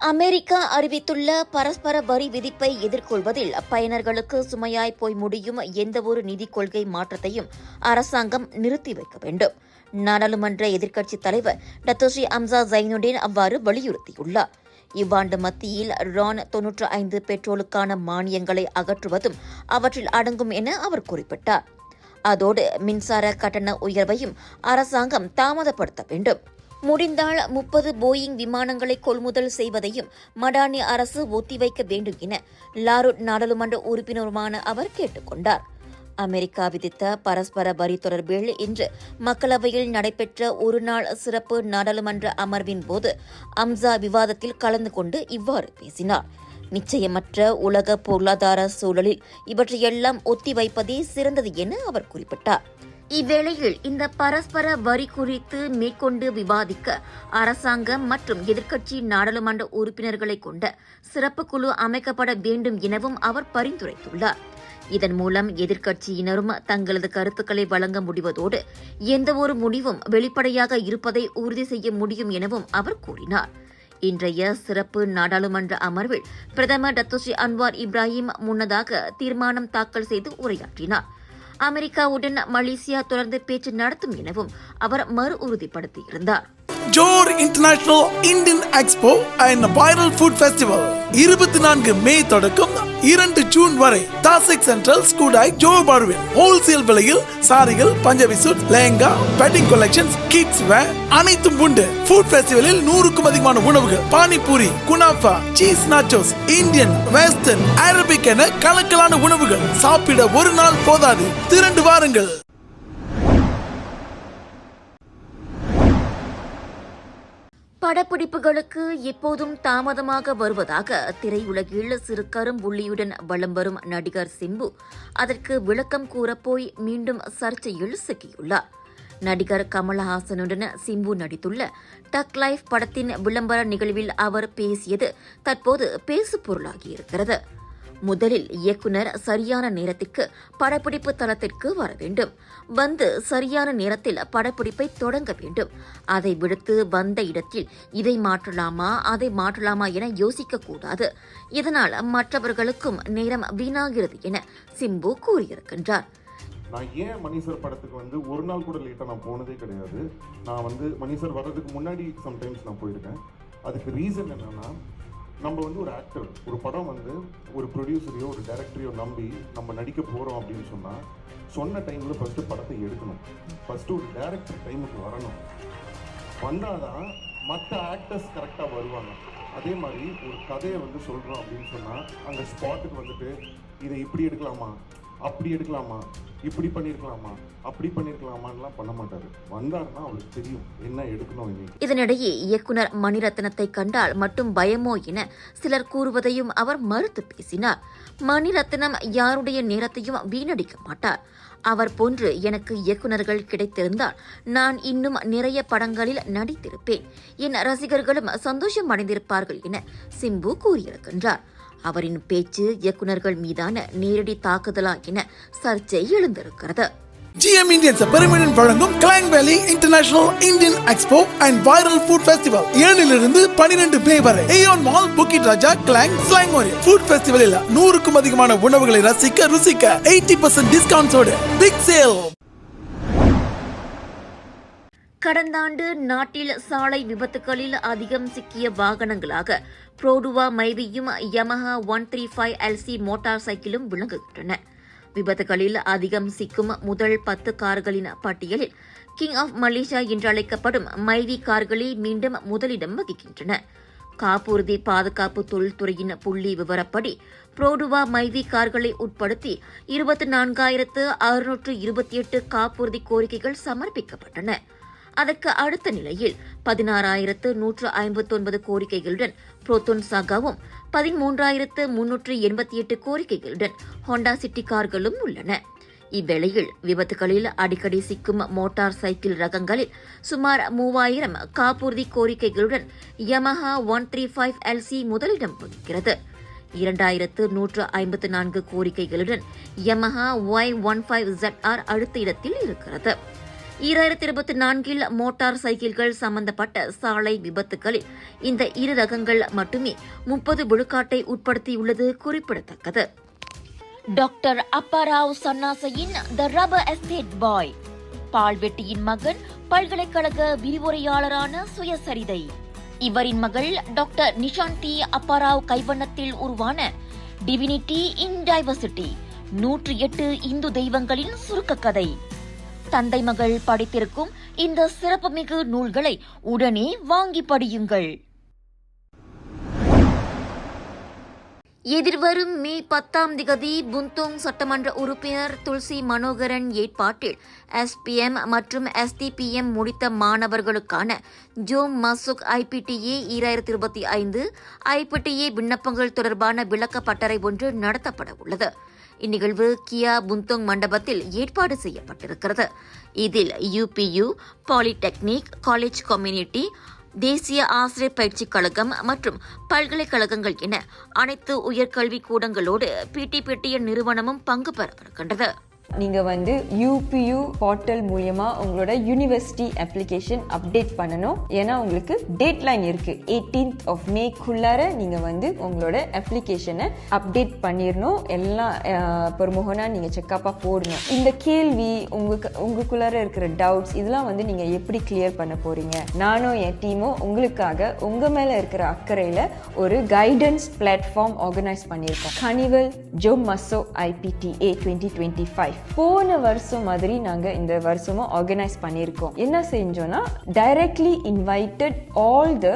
America அறிவித்துள்ள பரஸ்பர வரி விதிப்பை எதிர்கொள்வதில் பயனர்களுக்கு சுமையாய் போய் முடியும் எந்தவொரு நிதிக் கொள்கை மாற்றத்தையும் அரசாங்கம் நிறுத்தி வைக்க வேண்டும். நாடாளுமன்ற எதிர்க்கட்சித் தலைவர் டத்தோஸ்ரீ அம்சா ஜைனுடீன் அவ்வாறு வலியுறுத்தியுள்ளார். இவ்வாண்டு மத்தியில் ரான் 95 பெட்ரோலுக்கான மானியங்களை அகற்றுவதும் அவற்றில் அடங்கும் என அவர் குறிப்பிட்டார். அதோடு மின்சார கட்டண உயர்வையும் அரசாங்கம் தாமதப்படுத்த வேண்டும். முடிந்தால் 30 போயிங் விமானங்களை கொள்முதல் செய்வதையும் மடானி அரசு ஒத்திவைக்க வேண்டும் என லாருட் நாடாளுமன்ற உறுப்பினருமான அவர் கேட்டுக் கொண்டார். அமெரிக்கா விதித்த பரஸ்பர வரி தொடர்பில் இன்று மக்களவையில் நடைபெற்ற ஒருநாள் சிறப்பு நாடாளுமன்ற அமர்வின் போது அம்சா விவாதத்தில் கலந்து கொண்டு இவ்வாறு பேசினார். நிச்சயமற்ற உலக பொருளாதார சூழலில் இவற்றையெல்லாம் ஒத்திவைப்பதே சிறந்தது என அவர் குறிப்பிட்டார். இவ்வேளையில் இந்த பரஸ்பர வரி குறித்து மேற்கொண்டு விவாதிக்க அரசாங்கம் மற்றும் எதிர்க்கட்சி நாடாளுமன்ற உறுப்பினர்களை கொண்ட சிறப்பு குழு அமைக்கப்பட வேண்டும் எனவும் அவர் பரிந்துரைத்துள்ளார். இதன் மூலம் எதிர்க்கட்சியினரும் தங்களது கருத்துக்களை வழங்க முடிவதோடு எந்தவொரு முடிவும் வெளிப்படையாக இருப்பதை உறுதி செய்ய முடியும் எனவும் அவர் கூறினார். இன்றைய சிறப்பு நாடாளுமன்ற அமர்வில் பிரதமர் டத்தோஸ்ரீ அன்வார் இப்ராஹிம் முன்னதாக தீர்மானம் தாக்கல் செய்து உரையாற்றினார். அமெரிக்காவுடன் மலேசியா தொடர்ந்து பேச்சு நடத்தும் எனவும் அவர் மறு உறுதிப்படுத்தியிருந்தார். Johor international Indian expo and viral food festival 24 மே தொடக்கம் 2 ஜூன் வரை தாசிக் சென்ட்ரல் ஸ்கூடாய் ஜோர் பார்வில் ஹோல்சேல் விலையில் சாரிகள், Punjabi suit, lehenga, wedding collections, kids wear அனைத்தும் உண்டு. ஃபுட் ஃபெஸ்டிவலில் 100க்கும் அதிகமான உணவுகள், பானிபூரி, குனாஃபா, cheese nachos, Indian, western, Arabic என கலக்கலான உணவுகள். சாப்பிட ஒரு நாள் போதாது, திரண்டு வாருங்கள். படப்பிடிப்புகளுக்கு எப்போதும் தாமதமாக வருவதாக திரையுலகில் சிறு கரும்புள்ளியுடன் வலம் வரும் நடிகர் சிம்பு அதற்கு விளக்கம் கூறப்போய் மீண்டும் சர்ச்சையில் சிக்கியுள்ளார். நடிகர் கமலஹாசனுடன் சிம்பு நடித்துள்ள டக் லைஃப் படத்தின் விளம்பர நிகழ்வில் அவர் பேசியது தற்போது பேசுபொருளாகியிருக்கிறது. முதலில் இயக்குனர் சரியான நேரத்திற்கு படப்பிடிப்பு தளத்திற்கு வர வேண்டும். வந்து சரியான நேரத்தில் படப்பிடிப்பை தொடங்க வேண்டும். அதை விடுத்து வந்த இடத்தில் இதை மாற்றலாமா அதை மாற்றலாமா என யோசிக்க கூடாது. இதனால் மற்றவர்களுக்கும் நேரம் வீணாகிறது என சிம்பு கூறியிருக்கின்றார். நான் ஏன் மணி சார் படத்துக்கு ஒரு நாள் கூட லேட்டாக நான் போனதே கிடையாது. நான் மணி சார் வர்றதுக்கு முன்னாடி சம்டைம்ஸ் நான் போயிருக்கேன். அதுக்கு ரீசன் என்னன்னா, நம்ம ஒரு ஆக்டர், ஒரு படம் ஒரு ப்ரொடியூசரையோ ஒரு டைரக்டரையோ நம்பி நம்ம நடிக்க போகிறோம் அப்படின்னு சொன்னால் சொன்ன டைமில் ஃபஸ்ட்டு படத்தை எடுக்கணும். ஃபஸ்ட்டு ஒரு டைரக்டர் டைமுக்கு வரணும். வந்தால் தான் மற்ற ஆக்டர்ஸ் கரெக்டாக வருவாங்க. அதே மாதிரி ஒரு கதையை சொல்கிறோம் அப்படின்னு சொன்னால் அங்கே ஸ்பாட்டுக்கு இதை இப்படி எடுக்கலாமா, அப்படி எடுக்கலாமா, இப்படி பண்ணியிருக்கலாமா, அப்படி பண்ணியிருக்கலாமான்லாம் பண்ண மாட்டாரு. வந்தாருன்னா அவருக்கு தெரியும் என்ன எடுக்கணும். இதனிடையே இயக்குனர் மணிரத்னத்தை கண்டால் மட்டும் பயமோ என சிலர் கூறுவதையும் அவர் மறுத்து பேசினார். மணிரத்னம் யாருடைய நேரத்தையும் வீணடிக்க மாட்டார். அவர் போன்று எனக்கு இயக்குநர்கள் கிடைத்திருந்தால் நான் இன்னும் நிறைய படங்களில் நடித்திருப்பேன். என் ரசிகர்களும் சந்தோஷம் அடைந்திருப்பார்கள் என சிம்பு கூறியிருக்கின்றார். அவரின் பேச்சு இயக்குநர்கள் மீதான நேரடி தாக்குதலா என சர்ச்சை எழுந்திருக்கிறது. GM Indians பெருமையுடன் வழங்கும் கிளாங் வேலி international Indian expo and viral food festival 7 to 12 மே வரை ஏயோன் மால், புக்கிட் ராஜா, கிளாங், ஸ்லாங்கோரி ஃபுட் ஃபெஸ்டிவலில் 100க்கும் அதிகமான உணவுகளை ருசிக்க 80% டிஸ்கவுண்ட்ஸோடு பிக் சேல். கடந்த ஆண்டு நாட்டில் சாலை விபத்துகளில் அதிகம் சிக்கிய வாகனங்களாக புரோடுவா மைவியும் யமஹா 135LC மோட்டார் சைக்கிளும் விளங்குகின்றன. விபத்துகளில் அதிகம் சிக்கும் முதல் 10 கார்களின் பட்டியலில் கிங் ஆஃப் மலேசியா என்றழைக்கப்படும் மைவி கார்களே மீண்டும் முதலிடம் வகிக்கின்றன. காப்புறுதி பாதுகாப்பு தொழில்துறையின் புள்ளி விவரப்படி புரோடுவா மைவி கார்களை உட்படுத்தி 24,628 காப்புறுதி கோரிக்கைகள் சமர்ப்பிக்கப்பட்டன. அதற்கு அடுத்த நிலையில் 16,159 கோரிக்கைகளுடன் புரோத்தோன் சாகாவும் 13,388 கோரிக்கைகளுடன் ஹோண்டா சிட்டி கார்களும் உள்ளன. இவ்வேளையில் விபத்துகளில் அடிக்கடி சிக்கும் மோட்டார் சைக்கிள் ரகங்களில் சுமார் 3,000 காப்புறுதி கோரிக்கைகளுடன் யமஹா 135LC முதலிடம் வகிக்கிறது. 2,154 கோரிக்கைகளுடன் யமஹா Y15ZR அடுத்த இடத்தில் இருக்கிறது. 2024 மோட்டார் சைக்கிள்கள் சம்பந்தப்பட்ட சாலை விபத்துகளில் இந்த 2 ரகங்கள் மட்டுமே 30 விழுக்காட்டை உட்படுத்தியுள்ளது குறிப்பிடத்தக்கது. டாக்டர் அப்பாராவ் சன்னாசையின் த ரப்பர் எஸ்டேட் பாய், பால்வெட்டியின் மகன், பல்கலைக்கழக விரிவுரையாளரான சுயசரிதை. இவரின் மகள் டாக்டர் நிஷாந்தி அப்பாராவ் கைவண்ணத்தில் உருவான டிவினிட்டி இன் டைவர்சிட்டி, 108 இந்து தெய்வங்களின் சுருக்க கதை. தந்தை மகள் படித்திருக்கும் இந்த சிறப்புமிகு நூல்களை உடனே வாங்கி படியுங்கள். எதிர்வரும் மே 10 புந்தோங் சட்டமன்ற உறுப்பினர் துல்சி மனோகரன் ஏற்பாட்டில் SPM மற்றும் SDPM முடித்த மாணவர்களுக்கான ஜோம் மசுக் IPTA 2025 IPTA விண்ணப்பங்கள் தொடர்பான விளக்க பட்டறை ஒன்று நடத்தப்பட உள்ளது. இந்நிகழ்வு கியா புந்தோங் மண்டபத்தில் ஏற்பாடு செய்யப்பட்டிருக்கிறது. இதில் UPU, பாலிடெக்னிக், காலேஜ் கம்யூனிட்டி, தேசிய ஆசிரியர் பயிற்சிக் கழகம் மற்றும் பல்கலைக்கழகங்கள் என அனைத்து உயர்கல்விக் கூடங்களோடு PT நிறுவனமும் பங்கு பெறவிருக்கின்றது. நீங்கள் UPU போர்ட்டல் மூலியமா உங்களோட யூனிவர்சிட்டி அப்ளிகேஷன் அப்டேட் பண்ணணும். ஏன்னா உங்களுக்கு டேட் லைன் இருக்கு. 18th மேக்குள்ளார நீங்கள் உங்களோட அப்ளிகேஷனை அப்டேட் பண்ணிடணும். எல்லாம் பெருமுகனா நீங்கள் செக்கப்பாக போடணும். இந்த கேள்வி உங்களுக்குள்ளார இருக்கிற டவுட்ஸ் இதெல்லாம் நீங்கள் எப்படி கிளியர் பண்ண போறீங்க? நானும் என் டீமும் உங்களுக்காக உங்க மேல இருக்கிற அக்கறையில் ஒரு கைடன்ஸ் பிளாட்ஃபார்ம் ஆர்கனைஸ் பண்ணியிருக்கோம். கனிவல் ஜோம் மசோ IPTA 2025. போன வருஷம் மாதிரி நாங்க இந்த வருஷமும் ஆர்கனைஸ் பண்ணியிருக்கோம். என்ன செஞ்சோம்னா directly invited all the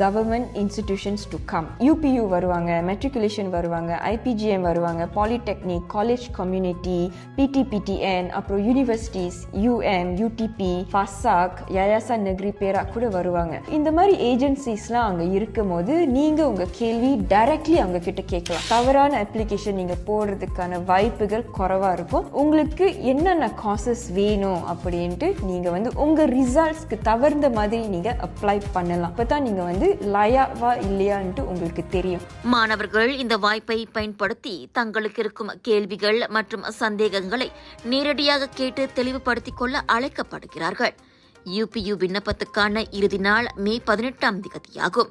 government institutions to come. UPU வருவாங்க, மெட்ரிகுலேஷன் வருவாங்க, IPGM வருவாங்க, பாலிடெக்னிக், காலேஜ் கம்யூனிட்டி, PTPTN, அப்புறம் யூனிவர்சிட்டிஸ், UM, UTP, பசாக், யாயாசான் நெக்ரி பேரா கூட வருவாங்க. இந்த மாதிரி ஏஜென்சிஸ்லாம் அங்க இருக்கும் போது நீங்க உங்க கேள்வி டைரக்ட்லி அவங்க கிட்ட கேட்கலாம். தவறான அப்ளிகேஷன் நீங்க போடுறதுக்கான வாய்ப்புகள் குறைவா இருக்கும். உங்களுக்கு என்னென்ன காசஸ் வேணும் அப்படின்ட்டு நீங்க உங்க ரிசல்ட்ஸ்க்கு தவிர்ந்த மாதிரி நீங்க அப்ளை பண்ணலாம். அப்பதான் நீங்க லயாவா இல்லையான்ட்டு உங்களுக்கு தெரியும். மாணவர்கள் இந்த வாய்ப்பை பயன்படுத்தி தங்களுக்கு இருக்கும் கேள்விகள் மற்றும் சந்தேகங்களை நேரடியாக கேட்டு தெளிவுபடுத்திக் கொள்ள அழைக்கப்படுகிறார்கள். UPU விண்ணப்பத்துக்கான இறுதி நாள் மே 18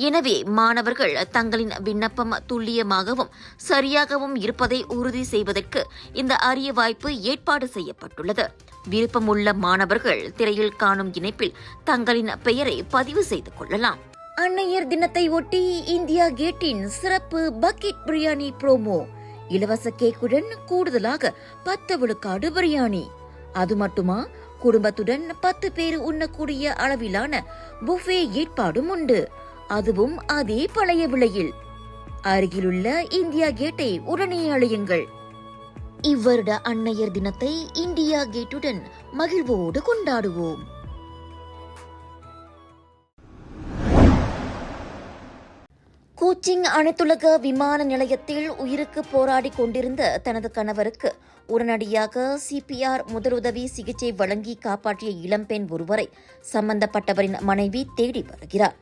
எனவே மாணவர்கள் தங்களின் விண்ணப்பம் துல்லியமாகவும் சரியாகவும் இருப்பதை உறுதி செய்வதற்கு இந்த அரிய வாய்ப்பு ஏற்பாடு செய்யப்பட்டுள்ளது. விருப்பமுள்ள மாணவர்கள் திரையில் காணும் இணைப்பில் தங்களின் பெயரை பதிவு செய்து கொள்ளலாம். அன்னையர் தினத்தை ஒட்டி இந்தியா கேட்டின் சிறப்பு பக்கெட் பிரியாணி ப்ரோமோ. இலவச கேக்குடன் கூடுதலாக 10 விழுக்காடு பிரியாணி. அது மட்டுமா, குடும்பத்துடன் 10 பேர் உண்ணக்கூடிய அளவிலான புஃபே ஏற்பாடும் உண்டு. அதுவும் அதே பழைய விலையில். அருகிலுள்ள இந்தியா கேட்டை உடனே அழையுங்கள். இவ்வருட அன்னையர் தினத்தை இந்தியா கேட்டுடன் மகிழ்வோடு கொண்டாடுவோம். கூச்சிங் அனைத்துலக விமான நிலையத்தில் உயிருக்கு போராடி கொண்டிருந்த தனது கணவருக்கு உடனடியாக CPR முதலுதவி சிகிச்சை வழங்கி காப்பாற்றிய இளம்பெண் ஒருவரை சம்பந்தப்பட்டவரின் மனைவி தேடி வருகிறார்.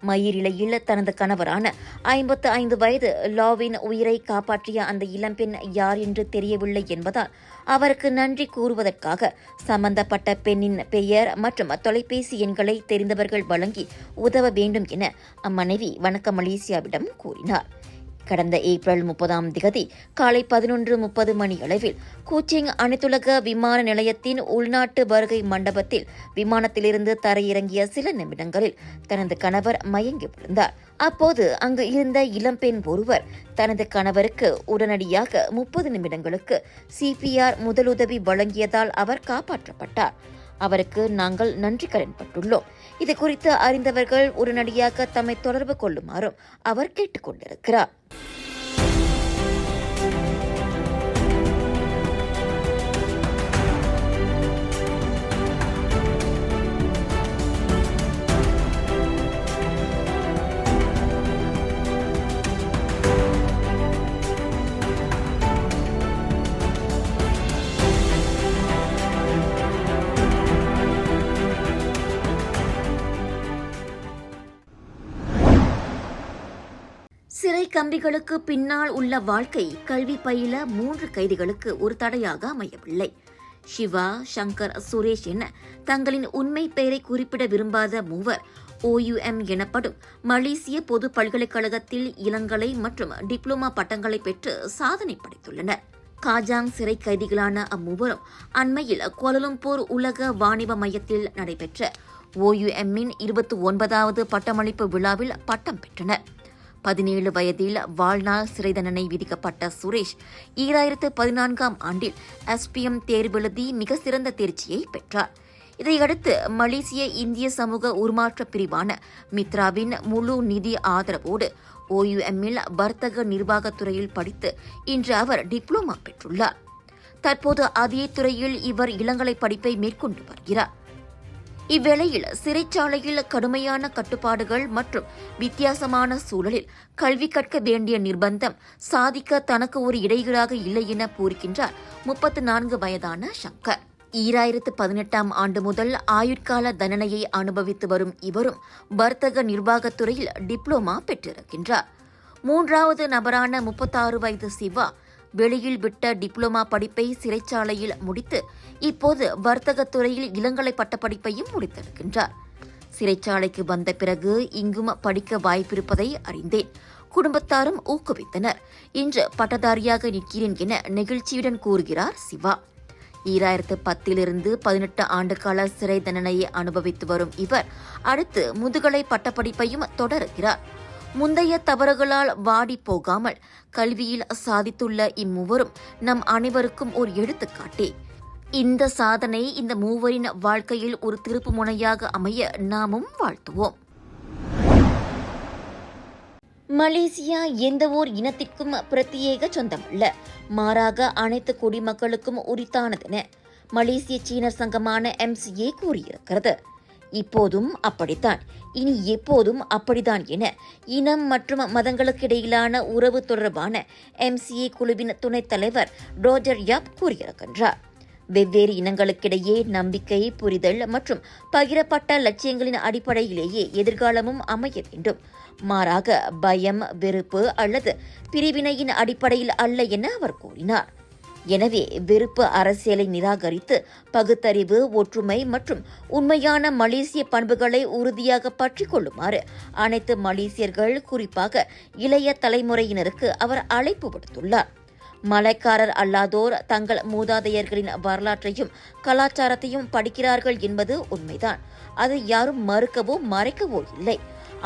மயிரிழையில் தனது கணவரான 55 வயது லாவின் உயிரை காப்பாற்றிய அந்த இளம்பெண் யார் என்று தெரியவில்லை என்பதால் அவருக்கு நன்றி கூறுவதற்காக சம்பந்தப்பட்ட பெண்ணின் பெயர் மற்றும் தொலைபேசி எண்களை தெரிந்தவர்கள் வழங்கி உதவ வேண்டும் என அம்மனைவி வணக்கம் மலேசியாவிடம் கூறினார். கடந்த ஏப்ரல் 30 காலை 11:30 மணியளவில் கூச்சிங் அனைத்துலக விமான நிலையத்தின் உள்நாட்டு வருகை மண்டபத்தில் விமானத்திலிருந்து தரையிறங்கிய சில நிமிடங்களில் தனது கணவர் மயங்கி விழுந்தார். அப்போது அங்கு இருந்த இளம்பெண் ஒருவர் தனது கணவருக்கு உடனடியாக 30 நிமிடங்களுக்கு CPR முதலுதவி வழங்கியதால் அவர் காப்பாற்றப்பட்டார். அவருக்கு நாங்கள் நன்றி கடன்பட்டுள்ளோம். இது குறித்து அறிந்தவர்கள் உடனடியாக தம்மை தொடர்பு கொள்ளுமாறும் அவர் கேட்டுக் கொண்டிருக்கிறார். சிறை கம்பிகளுக்கு பின்னால் உள்ள வாழ்க்கை கல்வி பயில 3 கைதிகளுக்கு ஒரு தடையாக அமையவில்லை. சிவா, சங்கர், சுரேஷ் என தங்களின் உண்மை பெயரை குறிப்பிட விரும்பாத மூவர் OUM எனப்படும் மலேசிய பொது பல்கலைக்கழகத்தில் இளங்கலை மற்றும் டிப்ளோமா பட்டங்களை பெற்று சாதனை படைத்துள்ளனர். காஜாங் சிறை கைதிகளான அம்மூவரும் அண்மையில் கோலாலம்பூர் உலக வாணிப மையத்தில் நடைபெற்ற OUM-இன் 29வது பட்டமளிப்பு விழாவில் பட்டம் பெற்றனர். 17 வயதில் வாழ்நாள் சிறை தண்டனை விதிக்கப்பட்ட சுரேஷ் 2014ஆம் ஆண்டில் SPM தேர்வெழுதி மிக சிறந்த தேர்ச்சியை பெற்றார். இதையடுத்து மலேசிய இந்திய சமூக உருமாற்ற பிரிவான மித்ராவின் முழு நிதி ஆதரவோடு OUM-இல் வர்த்தக நிர்வாகத்துறையில் படித்து இன்று அவர் டிப்ளோமா பெற்றுள்ளார். தற்போது அதே துறையில் இவர் இளங்கலை படிப்பை மேற்கொண்டு வருகிறார். இவ்வேளையில் சிறைச்சாலையில் கடுமையான கட்டுப்பாடுகள் மற்றும் வித்தியாசமான சூழலில் கல்வி கற்க வேண்டிய நிர்பந்தம் சாதிக்க தனக்கு ஒரு இடையூறாக இல்லை என கூறுகின்றார் 34 வயதான சங்கர். 2018ஆம் ஆண்டு முதல் ஆயுட்கால தண்டனையை அனுபவித்து வரும் இவரும் வர்த்தக நிர்வாகத்துறையில் டிப்ளோமா பெற்றிருக்கின்றார். 3வது நபரான 36 வயது சிவா வெளியில் விட்ட டிப்ளோமா படிப்பை சிறைச்சாலையில் முடித்து இப்போது வர்த்தகத்துறையில் இளங்கலை பட்டப்படிப்பையும் முடித்திருக்கின்றார். சிறைச்சாலைக்கு வந்த பிறகு இங்கும் படிக்க வாய்ப்பிருப்பதை அறிந்தேன். குடும்பத்தாரும் ஊக்குவித்தனர். இன்று பட்டதாரியாக நிற்கிறேன் என நெகிழ்ச்சியுடன் கூறுகிறார் சிவா. 2010 18 ஆண்டுகால சிறை தண்டனையை அனுபவித்து வரும் இவர் அடுத்து முதுகலை பட்டப்படிப்பையும் தொடருகிறார். முந்தைய தவறுகளால் வாடி போகாமல் கல்வியில் சாதித்துள்ள இம்மூவரும் நம் அனைவருக்கும் ஒரு எடுத்துக்காட்டே. இந்த சாதனை இந்த மூவரின் வாழ்க்கையில் ஒரு திருப்பு முனையாக அமைய நாமும் வாழ்த்துவோம். மலேசியா எந்த ஓர் இனத்திற்கும் பிரத்யேக சொந்தமல்ல, மாறாக அனைத்து குடிமக்களுக்கும் உரித்தானதென மலேசிய சீனர் சங்கமான MCA கூறியிருக்கிறது. இப்போதும் அப்படித்தான், இனி எப்போதும் அப்படித்தான் என இனம் மற்றும் மதங்களுக்கிடையிலான உறவு தொடர்பான MCA குழுவின் துணைத் தலைவர் ரோஜர் யாப் கூறியிருக்கின்றார். வெவ்வேறு இனங்களுக்கிடையே நம்பிக்கை, புரிதல் மற்றும் பகிரப்பட்ட லட்சியங்களின் அடிப்படையிலேயே எதிர்காலமும் அமைய வேண்டும், மாறாக பயம், வெறுப்பு அல்லது பிரிவினையின் அடிப்படையில் அல்ல என அவர் கூறினார். எனவே வெறுப்பு அரசியலை நிராகரித்து பகுத்தறிவு, ஒற்றுமை மற்றும் உண்மையான மலேசிய பண்புகளை உறுதியாக பற்றிக் கொள்ளுமாறு அனைத்து மலேசியர்கள், குறிப்பாக இளைய தலைமுறையினருக்கு அவர் அழைப்பு விடுத்துள்ளார். மலைக்காரர் அல்லாதோர் தங்கள் மூதாதையர்களின் வரலாற்றையும் கலாச்சாரத்தையும் படிக்கிறார்கள் என்பது உண்மைதான். அதை யாரும் மறுக்கவோ மறைக்கவோ இல்லை.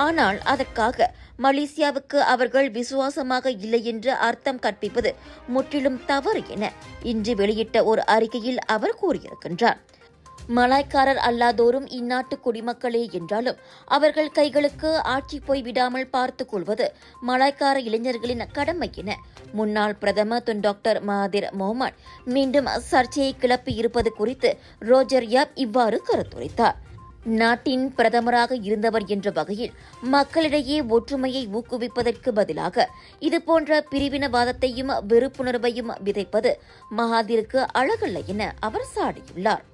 ஆனால் அதற்காக மலேசியாவுக்கு அவர்கள் விசுவாசமாக இல்லை என்று அர்த்தம் கற்பிப்பது முற்றிலும் தவறு என இன்று வெளியிட்ட ஒரு அறிக்கையில் அவர் கூறியிருக்கின்றார். மலாய்க்காரர் அல்லாதோரும் இந்நாட்டு குடிமக்களே என்றாலும் அவர்கள் கைகளுக்கு ஆட்சி போய் விடாமல் பார்த்துக் கொள்வது மலாய்க்கார இளைஞர்களின் கடமை என முன்னாள் பிரதமர் டாக்டர் மகாதிர் முகமது மீண்டும் சர்ச்சையை கிளப்பி இருப்பது குறித்து ரோஜர் யாப் இவ்வாறு கருத்துரைத்தார். நாட்டின் பிரதமராக இருந்தவர் என்ற வகையில் மக்களிடையே ஒற்றுமையை ஊக்குவிப்பதற்கு பதிலாக இதுபோன்ற பிரிவினவாதத்தையும் வெறுப்புணர்வையும் விதைப்பது மகாதிருக்கு அழகல்ல என அவர் சாடியுள்ளார்.